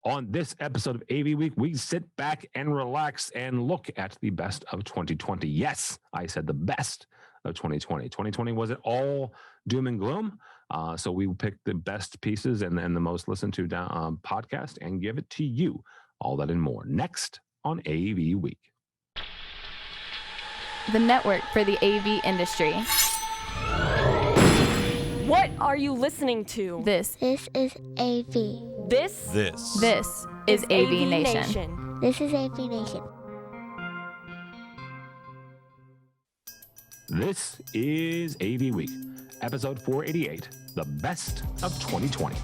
On this episode of AV Week, we sit back and relax and look at the best of 2020. Yes, I said the best of 2020. 2020 wasn't all doom and gloom. So we picked the best pieces and the most listened to podcast and give it to you. All that and more next on AV Week. The network for the AV industry. What are you listening to? This is AV. This is AVNation. This is AVNation. This is AV Week, episode 488, the best of 2020.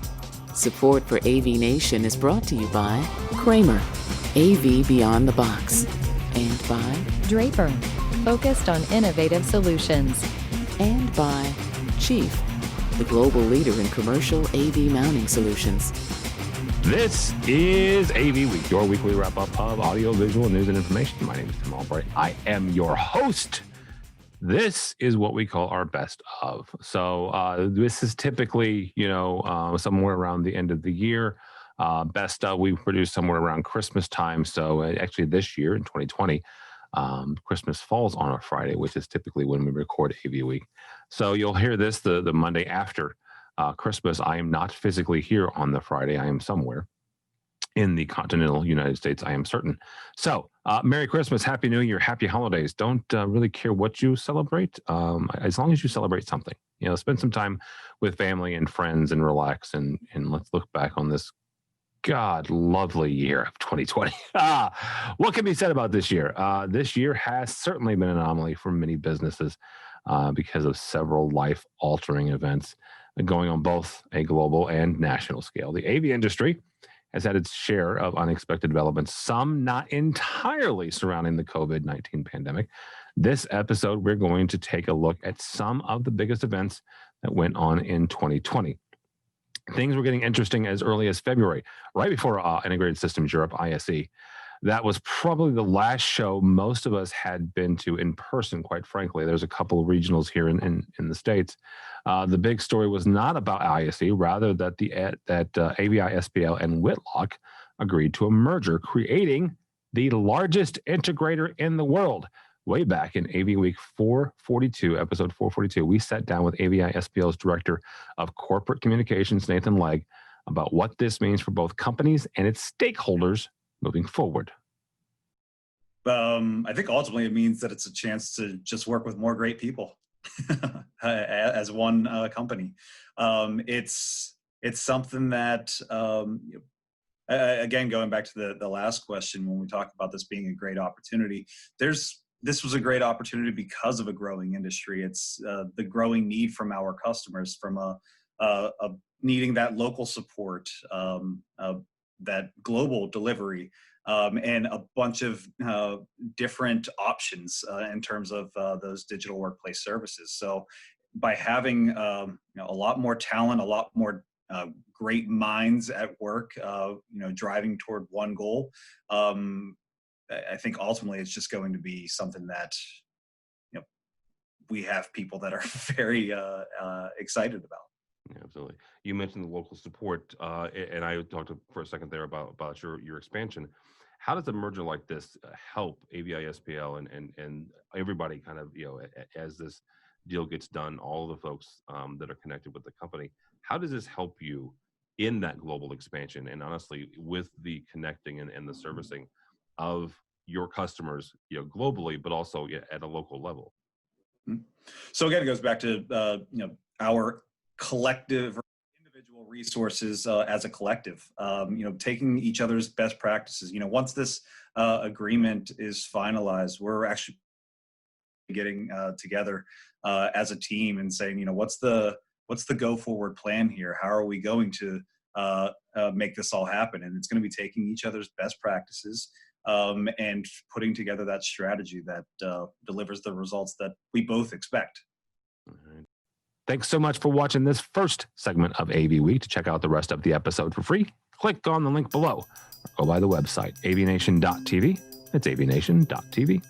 Support for AVNation is brought to you by Kramer, AV Beyond the Box, and by Draper, focused on innovative solutions, and by Chief, the global leader in commercial AV mounting solutions. This is AV Week, your weekly wrap-up of audio, visual, news, and information. My name is Tim Albright. I am your host. This is what we call our best of. So this is typically, somewhere around the end of the year. Best of, we produce somewhere around Christmas time. So actually this year in 2020, Christmas falls on a Friday, which is typically when we record AV Week. So you'll hear this the Monday after Christmas. I am not physically here on the Friday. I am somewhere in the continental United States, I am certain. So Merry Christmas, Happy New Year, Happy Holidays. Don't really care what you celebrate, as long as you celebrate something. Spend some time with family and friends and relax, and let's look back on this lovely year of 2020. What can be said about this year? This year has certainly been an anomaly for many businesses because of several life-altering events going on both a global and national scale. The AV industry has had its share of unexpected developments, some not entirely surrounding the COVID-19 pandemic. This episode, we're going to take a look at some of the biggest events that went on in 2020. Things were getting interesting as early as February, right before Integrated Systems Europe, ISE. That was probably the last show most of us had been to in person, quite frankly. There's a couple of regionals here in the States. The big story was not about ISE, rather that AVI, SPL, and Whitlock agreed to a merger, creating the largest integrator in the world. Way back in AV Week 442, episode 442, we sat down with AVI SPL's Director of Corporate Communications, Nathan Legg, about what this means for both companies and its stakeholders moving forward. I think ultimately it means that it's a chance to just work with more great people as one company. It's something that, again, going back to the last question, when we talk about this being a great opportunity, this was a great opportunity because of a growing industry. It's the growing need from our customers, from needing that local support, that global delivery, and a bunch of different options in terms of those digital workplace services. So by having a lot more talent, a lot more great minds at work, driving toward one goal, I think ultimately it's just going to be something that we have people that are very excited about. Yeah, absolutely. You mentioned the local support, and I talked for a second there about your expansion. How does a merger like this help AVI SPL and everybody kind of, as this deal gets done, all the folks that are connected with the company? How does this help you in that global expansion, and honestly with the connecting and the servicing of your customers, globally, but also at a local level? So again, it goes back to our collective or individual resources as a collective. Taking each other's best practices. Once this agreement is finalized, we're actually getting together as a team and saying, what's the go forward plan here? How are we going to make this all happen? And it's going to be taking each other's best practices and putting together that strategy that delivers the results that we both expect. All right. Thanks so much for watching this first segment of AV Week. To check out the rest of the episode for free, click on the link below or go by the website, avnation.tv. It's avnation.tv.